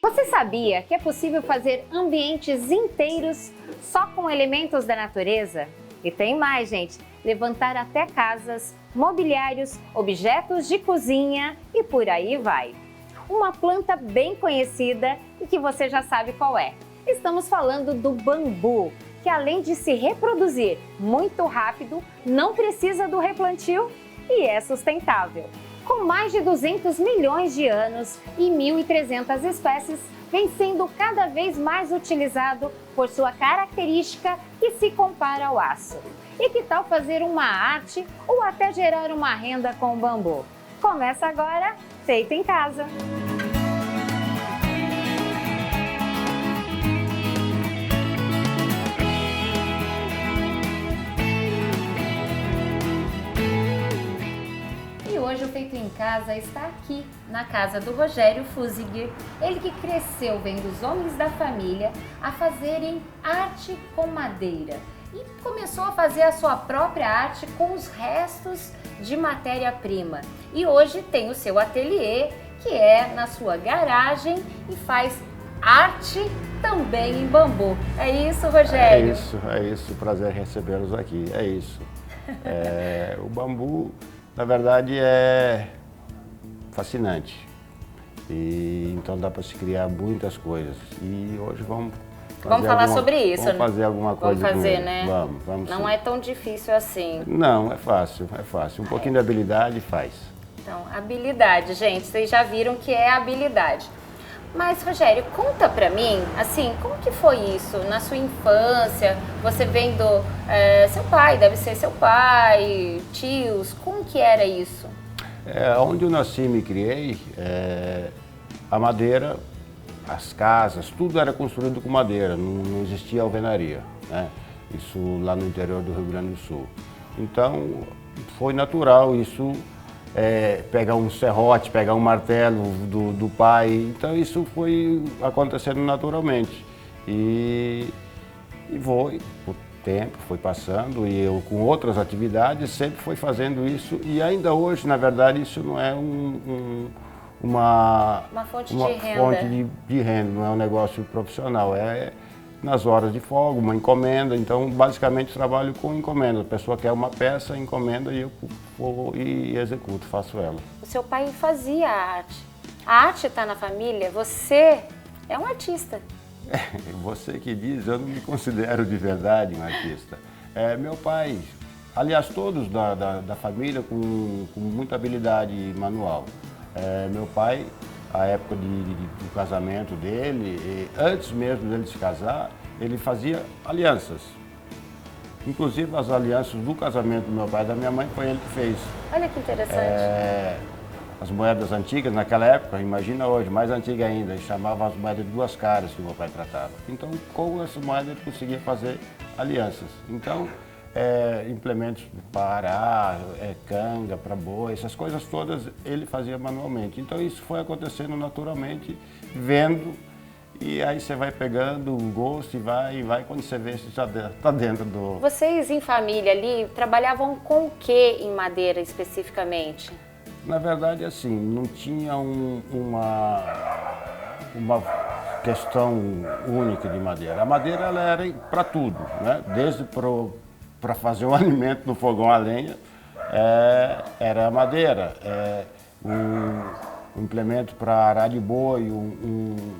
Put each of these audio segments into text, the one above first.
Você sabia que é possível fazer ambientes inteiros só com elementos da natureza? E tem mais, gente! Levantar até casas, mobiliários, objetos de cozinha e por aí vai. Uma planta bem conhecida e que você já sabe qual é. Estamos falando do bambu, que além de se reproduzir muito rápido, não precisa do replantio e é sustentável. Com mais de 200 milhões de anos e 1.300 espécies, vem sendo cada vez mais utilizado por sua característica que se compara ao aço. E que tal fazer uma arte ou até gerar uma renda com o bambu? Começa agora, Feito em Casa! Hoje o Feito em Casa está aqui na casa do Rogério Fuziger, ele que cresceu vendo os homens da família a fazerem arte com madeira e começou a fazer a sua própria arte com os restos de matéria-prima. E hoje tem o seu ateliê, que é na sua garagem, e faz arte também em bambu. É isso, Rogério? É isso. Prazer recebê-los aqui. É isso. O bambu, na verdade, é fascinante, e então dá para se criar muitas coisas. E hoje vamos falar sobre isso. Vamos fazer alguma coisa. Vamos fazer, né? Vamos. Não sim. É tão difícil assim. Não, é fácil. Um pouquinho de habilidade faz. Então, habilidade, gente, vocês já viram que é habilidade. Mas, Rogério, conta pra mim, assim, como que foi isso na sua infância? Você vendo seu pai, deve ser seu pai, tios, como que era isso? Onde eu nasci e me criei, a madeira, as casas, tudo era construído com madeira, não existia alvenaria, né? Isso lá no interior do Rio Grande do Sul. Então, foi natural isso. Pegar um serrote, pegar um martelo do pai, então isso foi acontecendo naturalmente. E o tempo foi passando e eu com outras atividades sempre fui fazendo isso, e ainda hoje, na verdade, isso não é uma fonte de renda, não é um negócio profissional, nas horas de folga, uma encomenda. Então basicamente trabalho com encomenda. A pessoa quer uma peça, encomenda, e eu vou e executo, faço ela. O seu pai fazia arte. A arte está na família, você é um artista. Você que diz, eu não me considero de verdade um artista. Meu pai, aliás, todos da família com muita habilidade manual. Meu pai, a época do casamento dele, antes mesmo dele se casar, ele fazia alianças. Inclusive as alianças do casamento do meu pai e da minha mãe foi ele que fez. Olha que interessante. As moedas antigas, naquela época, imagina hoje, mais antiga ainda, ele chamava as moedas de duas caras que meu pai tratava. Então, com essa moeda ele conseguia fazer alianças. Então, implementos para arar, canga para boi, essas coisas todas ele fazia manualmente. Então isso foi acontecendo naturalmente, vendo, e aí você vai pegando um gosto e vai quando você vê, você já está dentro do... Vocês em família ali trabalhavam com o que em madeira especificamente? Na verdade, assim, não tinha uma questão única de madeira. A madeira ela era para tudo, né? Desde para fazer um alimento no fogão a lenha, era a madeira. Um implemento para arar de boi,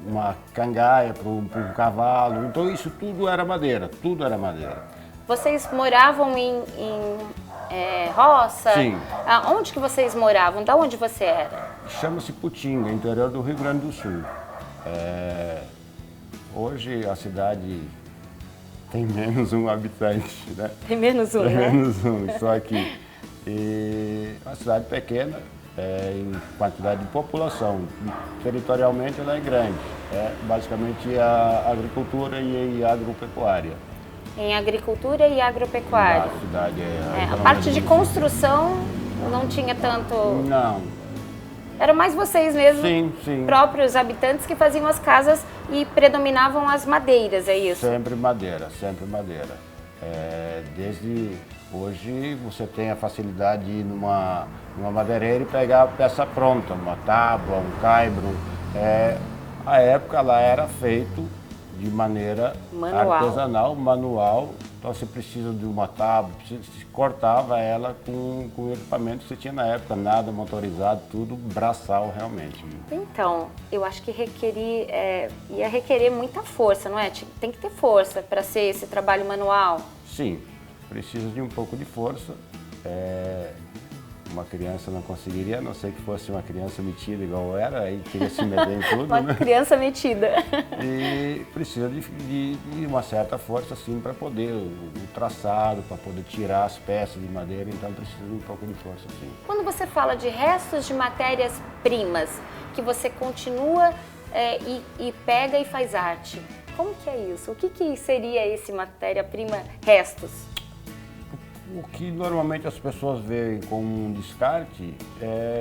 uma cangaia para um cavalo. Então isso tudo era madeira, tudo era madeira. Vocês moravam em roça? Sim. Onde que vocês moravam? Da onde você era? Chama-se Putinga, interior do Rio Grande do Sul. Hoje a cidade tem menos um habitante, né? Tem menos um, Tem né? menos um, só aqui. E uma cidade pequena, em quantidade de população. Territorialmente ela é grande. Basicamente a agricultura e a agropecuária. Em agricultura e agropecuária. A cidade a parte de construção não tinha tanto... Não. Eram mais vocês mesmos, sim. próprios habitantes, que faziam as casas e predominavam as madeiras, é isso? Sempre madeira, sempre madeira. Desde hoje você tem a facilidade de ir numa madeireira e pegar a peça pronta, uma tábua, um caibro. A época ela era feito de maneira Manual. artesanal, manual. Então você precisa de uma tábua, se cortava ela com o equipamento que você tinha na época, nada motorizado, tudo braçal realmente. Então, eu acho que ia requerer muita força, não é? Tem que ter força para ser esse trabalho manual. Sim, precisa de um pouco de força. Uma criança não conseguiria, a não ser que fosse uma criança metida igual eu era, aí queria se meter em tudo, Uma né? criança metida. E precisa de uma certa força, assim, para poder, o traçado, para poder tirar as peças de madeira, então precisa de um pouco de força, sim. Quando você fala de restos de matérias-primas, que você continua e pega e faz arte, como que é isso? O que seria esse matéria-prima restos? O que normalmente as pessoas veem como um descarte,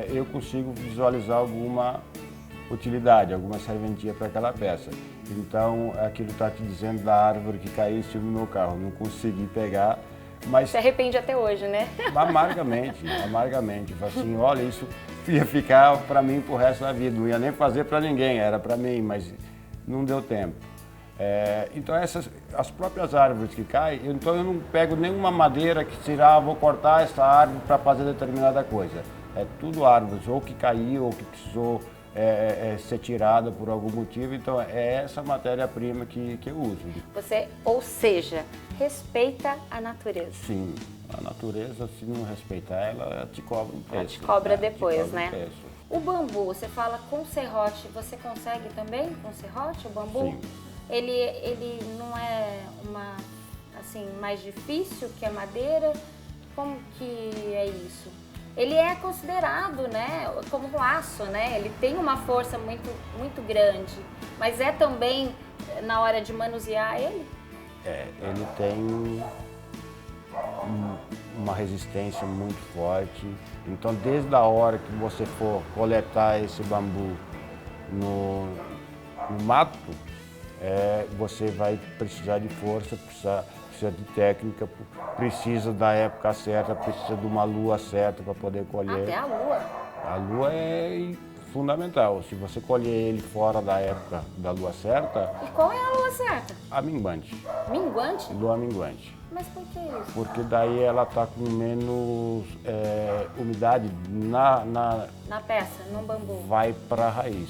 eu consigo visualizar alguma utilidade, alguma serventia para aquela peça. Então, aquilo está te dizendo da árvore que caiu em cima do meu carro, não consegui pegar, mas Se arrepende até hoje, né? amargamente. Assim, olha, isso ia ficar para mim pro resto da vida, não ia nem fazer para ninguém, era para mim, mas não deu tempo. Então as próprias árvores que caem, então eu não pego nenhuma madeira que vou cortar essa árvore para fazer determinada coisa. É tudo árvores, ou que caiu, ou que precisou ser tirada por algum motivo, então é essa matéria-prima que eu uso. Você, ou seja, respeita a natureza. Sim, a natureza, se não respeitar ela te cobra um preço. Ela te cobra depois, te cobra né? um preço. O bambu, você fala com serrote, você consegue também com serrote o bambu? Sim. Ele não é mais difícil que a madeira? Como que é isso? Ele é considerado, né, como um aço, né? Ele tem uma força muito, muito grande, mas é também na hora de manusear ele? Ele tem uma resistência muito forte. Então, desde a hora que você for coletar esse bambu no mato, você vai precisar de força, precisa de técnica, precisa da época certa, precisa de uma lua certa para poder colher. Até a lua. A lua é fundamental. Se você colher ele fora da época da lua certa, E qual é a lua certa? a minguante, Minguante? lua minguante. Mas por que isso? Porque daí ela está com menos umidade Na peça, no bambu. vai para a raiz.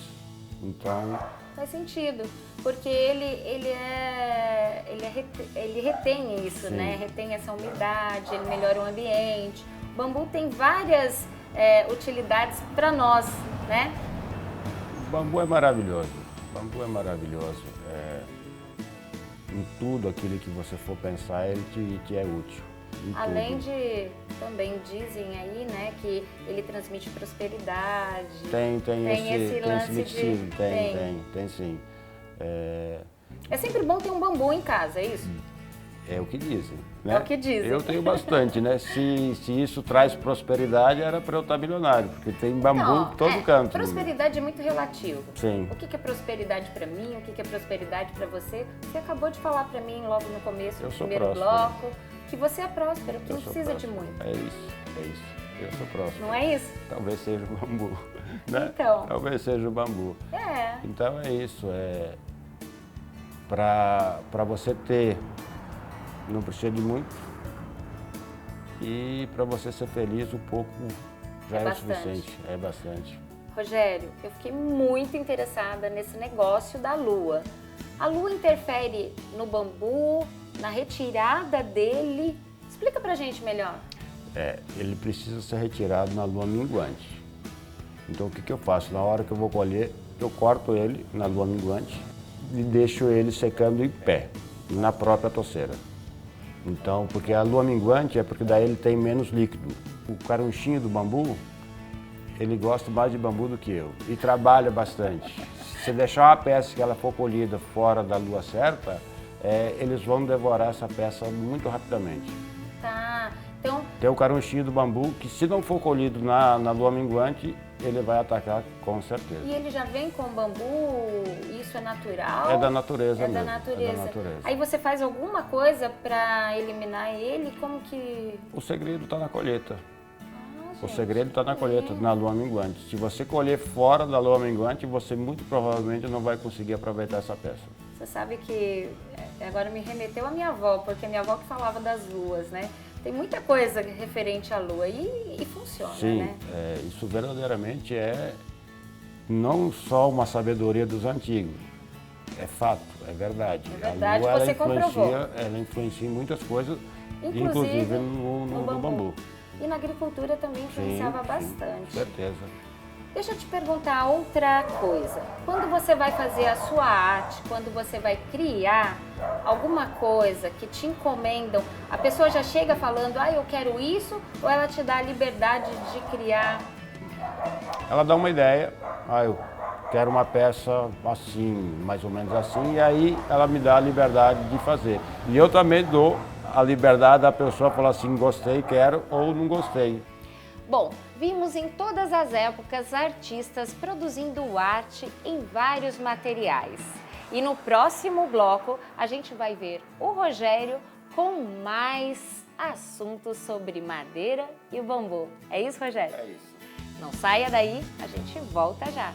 Então, Faz sentido, porque ele retém isso, Sim. né? Retém essa umidade, ele melhora o ambiente. O bambu tem várias utilidades para nós, né? o bambu é maravilhoso. O bambu é maravilhoso. Em tudo aquilo que você for pensar, ele te é útil. Em Além tudo. de, também dizem aí, né, que ele transmite prosperidade. Tem esse lance misticismo, de... tem sim. É sempre bom ter um bambu em casa, é isso? É o que dizem, né? É o que dizem. Eu tenho bastante, né? Se isso traz prosperidade, era para eu estar milionário, porque tem bambu Não, em todo canto. prosperidade é muito relativo. Sim. O que é prosperidade para mim? O que é prosperidade para você? Você acabou de falar para mim logo no começo Eu do sou primeiro próspero. bloco que você é próspero, que Eu não sou precisa de próspero. muito. É isso. Eu sou próximo. Não é isso? Talvez seja o bambu, né? Então. Talvez seja o bambu. É. Então é isso. Para você ter, não precisa de muito. E para você ser feliz, o pouco já É é o bastante. suficiente. É bastante. Rogério, eu fiquei muito interessada nesse negócio da lua. A lua interfere no bambu, na retirada dele? Explica pra gente melhor. Ele precisa ser retirado na lua minguante. Então o que eu faço? Na hora que eu vou colher, eu corto ele na lua minguante e deixo ele secando em pé, na própria toceira. Então, porque a lua minguante é porque daí ele tem menos líquido. O carunchinho do bambu, ele gosta mais de bambu do que eu e trabalha bastante. Se deixar uma peça que ela for colhida fora da lua certa, eles vão devorar essa peça muito rapidamente. Tá, então... Tem o carunchinho do bambu, que se não for colhido na lua minguante, ele vai atacar com certeza. E ele já vem com bambu? Isso é natural? É da natureza É mesmo. da natureza. É da natureza. Aí você faz alguma coisa para eliminar ele? Como que... O segredo está na colheita. Ah, O segredo está na colheita, na lua minguante. Se você colher fora da lua minguante, você muito provavelmente não vai conseguir aproveitar essa peça. Você sabe que agora me remeteu à minha avó, porque a minha avó que falava das luas, né? Tem muita coisa referente à lua e funciona, Sim, né? isso verdadeiramente é não só uma sabedoria dos antigos, é fato, é verdade. É verdade, a lua, você comprovou. Ela influencia em muitas coisas, Inclusive no bambu. E na agricultura também influenciava bastante. Com certeza. Deixa eu te perguntar outra coisa. Quando você vai fazer a sua arte, quando você vai criar alguma coisa que te encomendam, a pessoa já chega falando, eu quero isso, ou ela te dá a liberdade de criar? Ela dá uma ideia, eu quero uma peça assim, mais ou menos assim, e aí ela me dá a liberdade de fazer. E eu também dou a liberdade da pessoa falar assim, gostei, quero, ou não gostei. Bom, vimos em todas as épocas artistas produzindo arte em vários materiais. E no próximo bloco a gente vai ver o Rogério com mais assuntos sobre madeira e o bambu. É isso, Rogério? É isso. Não saia daí, a gente volta já.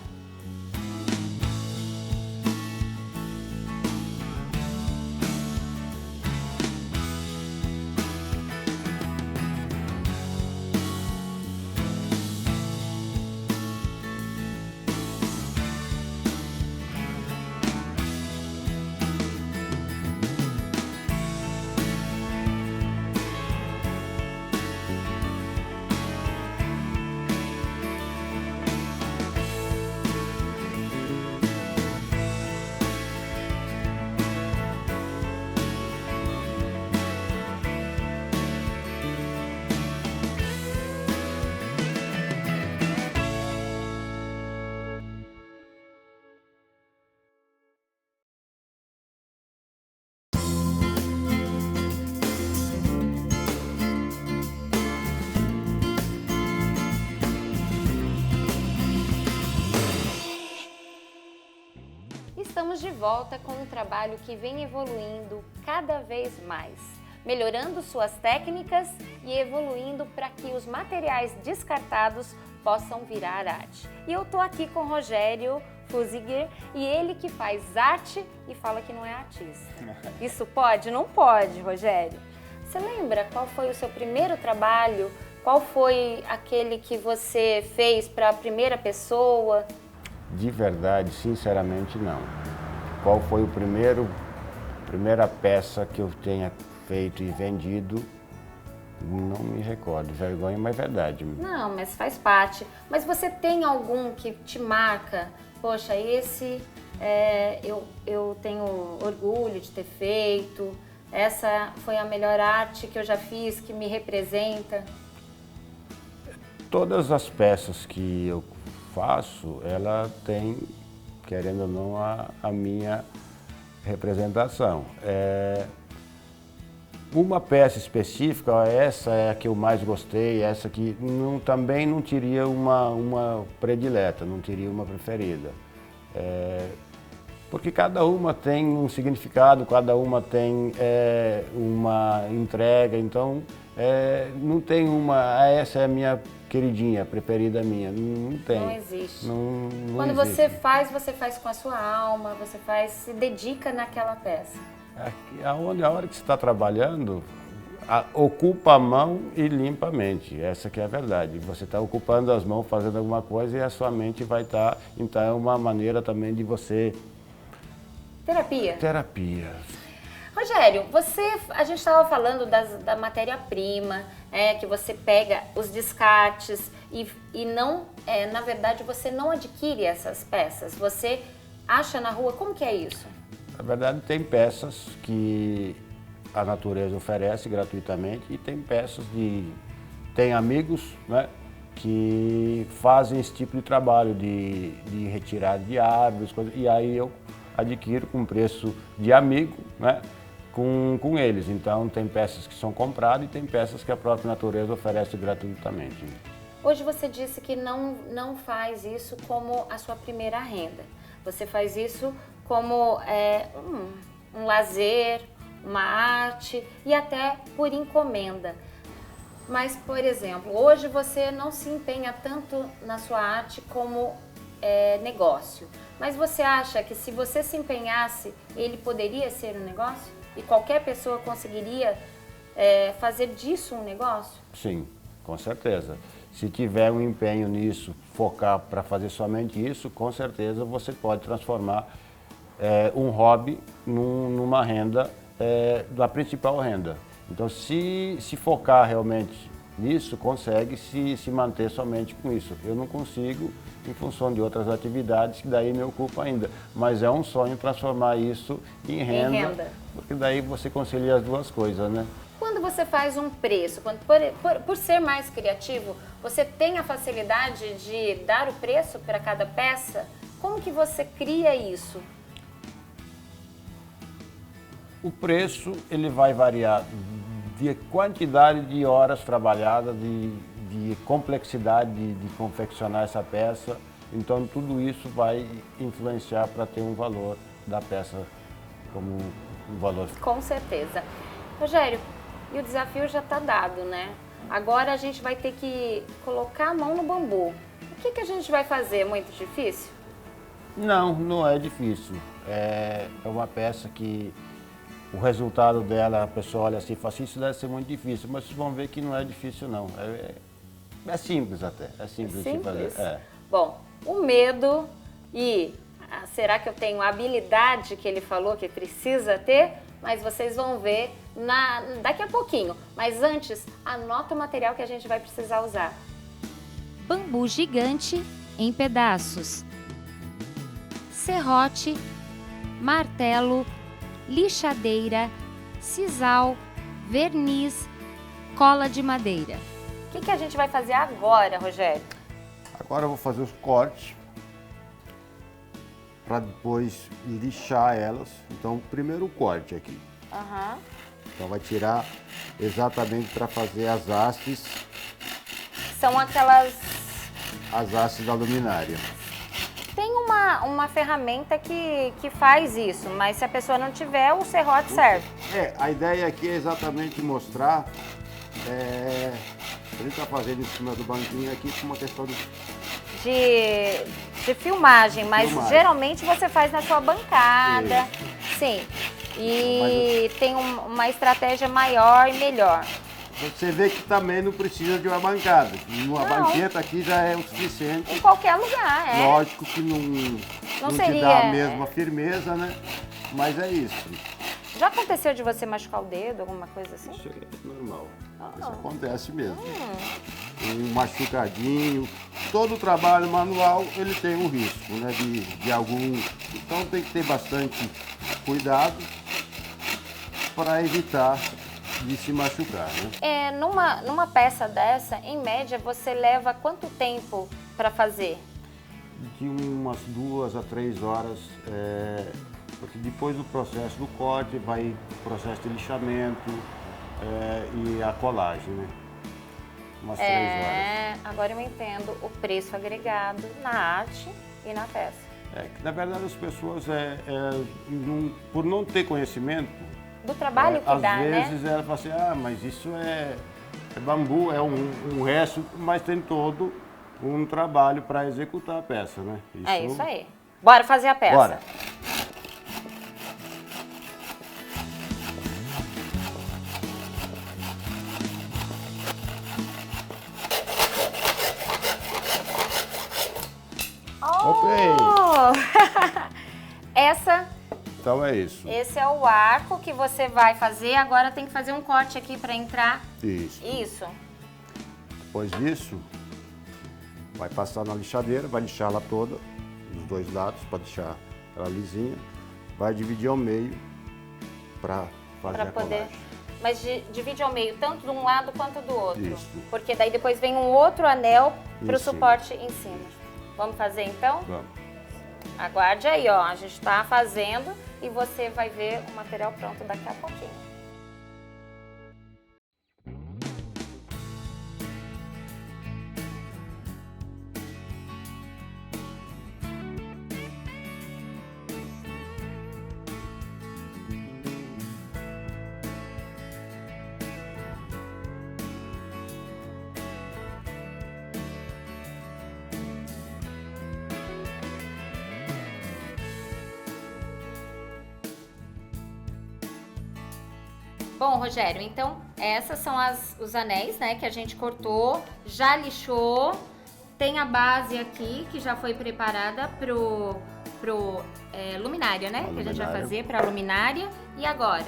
Estamos de volta com um trabalho que vem evoluindo cada vez mais, melhorando suas técnicas e evoluindo para que os materiais descartados possam virar arte. E eu tô aqui com o Rogério Fuziger e ele que faz arte e fala que não é artista. Isso pode? Não pode, Rogério. Você lembra qual foi o seu primeiro trabalho? Qual foi aquele que você fez para a primeira pessoa? De verdade, sinceramente, não. Qual foi primeira peça que eu tenha feito e vendido? Não me recordo. Vergonha, mas é verdade. Não, mas faz parte. Mas você tem algum que te marca? Poxa, esse eu tenho orgulho de ter feito. Essa foi a melhor arte que eu já fiz, que me representa. Todas as peças que eu faço, ela tem, querendo ou não, a minha representação. Uma peça específica, essa é a que eu mais gostei, essa que também não teria uma predileta, não teria uma preferida. Porque cada uma tem um significado, cada uma tem uma entrega, então não tem essa é a minha queridinha, preferida minha, não tem. Não existe. Não Quando existe. você faz com a sua alma, se dedica naquela peça. A hora que você está trabalhando, ocupa a mão e limpa a mente, essa que é a verdade. Você está ocupando as mãos, fazendo alguma coisa e a sua mente vai estar, então é uma maneira também de você... Terapia. Terapia. Rogério, a gente estava falando da matéria-prima, que você pega os descartes e não, na verdade, você não adquire essas peças, você acha na rua, como que é isso? Na verdade, tem peças que a natureza oferece gratuitamente e tem peças tem amigos, né, que fazem esse tipo de trabalho de retirada de árvores, e aí eu adquiro com preço de amigo, né, com eles. Então tem peças que são compradas e tem peças que a própria natureza oferece gratuitamente. Hoje você disse que não faz isso como a sua primeira renda. Você faz isso como um lazer, uma arte e até por encomenda. Mas, por exemplo, hoje você não se empenha tanto na sua arte como negócio. Mas você acha que se você se empenhasse, ele poderia ser um negócio? E qualquer pessoa conseguiria fazer disso um negócio? Sim, com certeza. Se tiver um empenho nisso, focar para fazer somente isso, com certeza você pode transformar um hobby numa renda, da principal renda. Então, se focar realmente nisso, consegue se manter somente com isso. Eu não consigo, em função de outras atividades que daí me ocupam ainda. Mas é um sonho transformar isso em renda, porque daí você concilia as duas coisas, né? Quando você faz um preço, por ser mais criativo, você tem a facilidade de dar o preço para cada peça? Como que você cria isso? O preço ele vai variar de quantidade de horas trabalhadas, de complexidade de confeccionar essa peça. Então tudo isso vai influenciar para ter um valor da peça como um valor. Com certeza. Rogério, e o desafio já está dado, né? Agora a gente vai ter que colocar a mão no bambu. O que a gente vai fazer? É muito difícil? Não, não é difícil. É uma peça que o resultado dela, a pessoa olha assim e fala assim, isso deve ser muito difícil, mas vocês vão ver que não é difícil não. É simples até, é simples de fazer. Bom, o medo e será que eu tenho a habilidade que ele falou que precisa ter? Mas vocês vão ver daqui a pouquinho. Mas antes, anota o material que a gente vai precisar usar. Bambu gigante em pedaços, serrote, martelo, lixadeira, sisal, verniz, cola de madeira. O que a gente vai fazer agora, Rogério? Agora eu vou fazer os cortes para depois lixar elas. Então, primeiro o corte aqui. Então vai tirar exatamente para fazer as hastes. São aquelas... As hastes da luminária. Tem uma ferramenta que faz isso, mas se a pessoa não tiver, o serrote serve. A ideia aqui é exatamente mostrar, ele está fazendo em cima do banquinho aqui com uma questão de filmagem, mas geralmente você faz na sua bancada. Isso. Sim, e tem uma estratégia maior e melhor. Você vê que também não precisa de uma bancada. Uma banqueta aqui já é o suficiente. Em qualquer lugar, Lógico que não seria, te dá a mesma firmeza, né? Mas é isso. Já aconteceu de você machucar o dedo, alguma coisa assim? Isso é normal. Isso acontece mesmo. Um machucadinho. Todo trabalho manual, ele tem um risco, né? De algum... Então tem que ter bastante cuidado para evitar de se machucar, né? Numa peça dessa, em média, você leva quanto tempo para fazer? De umas 2 a 3 horas, porque depois do processo do corte vai o processo de lixamento e a colagem, né? Umas 3 horas. Agora eu entendo o preço agregado na arte e na peça. Na verdade as pessoas, por não ter conhecimento, do trabalho que dá, né? Às vezes ela fala assim, mas isso é bambu, é um resto, mas tem todo um trabalho para executar a peça, né? É isso aí. Bora fazer a peça. Bora. Ok. Essa... Então é isso. Esse é o arco que você vai fazer. Agora tem que fazer um corte aqui para entrar. Isso. Depois disso, vai passar na lixadeira, vai lixar ela toda, dos dois lados, para deixar ela lisinha. Vai dividir ao meio para fazer a colagem. Mas divide ao meio, tanto de um lado quanto do outro. Isso. Porque daí depois vem um outro anel para o suporte em cima. Vamos fazer então? Vamos. Aguarde aí, ó. A gente está fazendo e você vai ver o material pronto daqui a pouquinho. Bom, Rogério, então essas são os anéis, né, que a gente cortou, já lixou. Tem a base aqui que já foi preparada pro luminária, né? Que a gente vai fazer para luminária. E agora?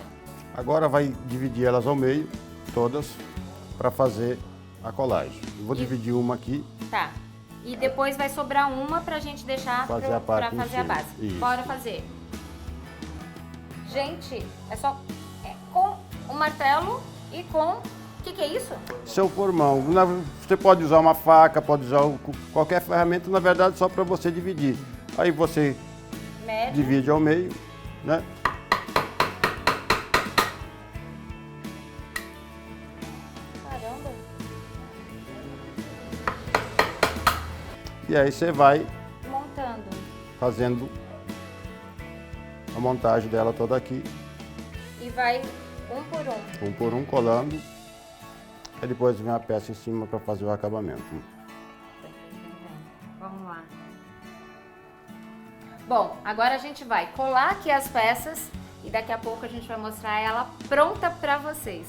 Agora vai dividir elas ao meio, todas, para fazer a colagem. Eu vou dividir uma aqui. Tá. E depois vai sobrar uma pra gente deixar Fazer a pra parte em fazer a cima. base. Isso. Bora fazer. Gente, é só com o martelo e com... O que é isso? Seu formão. Você pode usar uma faca, pode usar qualquer ferramenta, na verdade, só para você dividir. Aí você divide ao meio, né? Caramba. E aí você vai Montando. fazendo a montagem dela toda aqui. E vai um por um. Um por um, colando. Aí depois vem a peça em cima para fazer o acabamento. Vamos lá. Bom, agora a gente vai colar aqui as peças e daqui a pouco a gente vai mostrar ela pronta para vocês.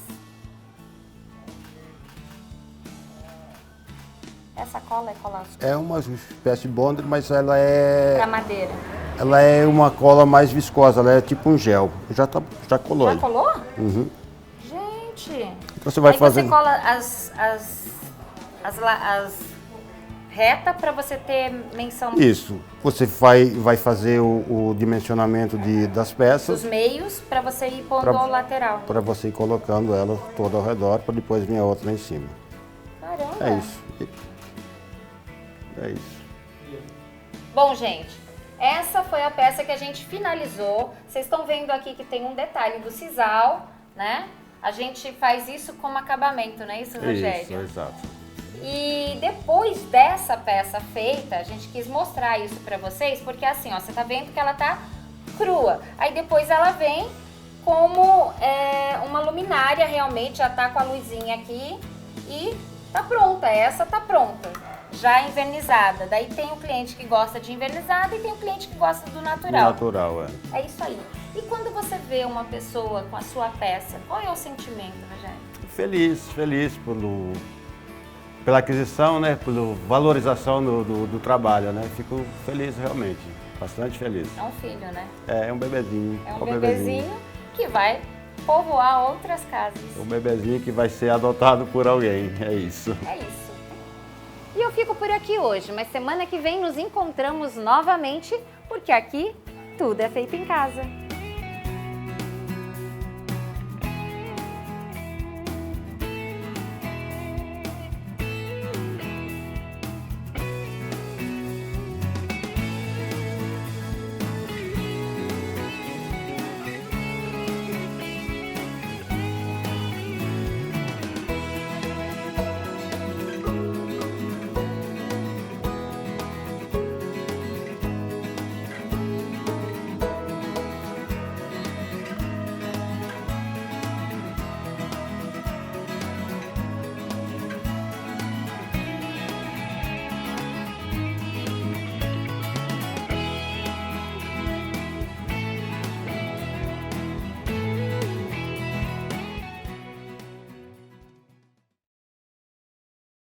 Essa cola é cola É uma espécie de bonder, mas ela é... para madeira. Ela é uma cola mais viscosa, ela é tipo um gel. Já colou. Já colou? Uhum. Gente! Então você vai Aí fazendo... você cola as retas para você ter menção Isso. Você vai fazer o dimensionamento das peças. dos meios para você ir pondo ao lateral. Para você ir colocando ela toda ao redor, para depois vir a outra lá em cima. Caramba! É isso. É isso. Bom, gente, essa foi a peça que a gente finalizou. Vocês estão vendo aqui que tem um detalhe do sisal, né? A gente faz isso como acabamento, não é isso, Rogério? Isso, exato. E depois dessa peça feita, a gente quis mostrar isso pra vocês, porque assim, ó, você tá vendo que ela tá crua. Aí depois ela vem como uma luminária, realmente, já tá com a luzinha aqui e tá pronta, essa tá pronta. Já invernizada. Daí tem o cliente que gosta de invernizada e tem o cliente que gosta do natural. Natural, é. É isso aí. E quando você vê uma pessoa com a sua peça, qual é o sentimento, Rogério? Feliz pela aquisição, né? Pela valorização do trabalho, né? Fico feliz realmente, bastante feliz. É um filho, né? É um bebezinho. É um bebezinho que vai povoar outras casas. Um bebezinho que vai ser adotado por alguém, é isso. É isso. E eu fico por aqui hoje, mas semana que vem nos encontramos novamente, porque aqui tudo é feito em casa.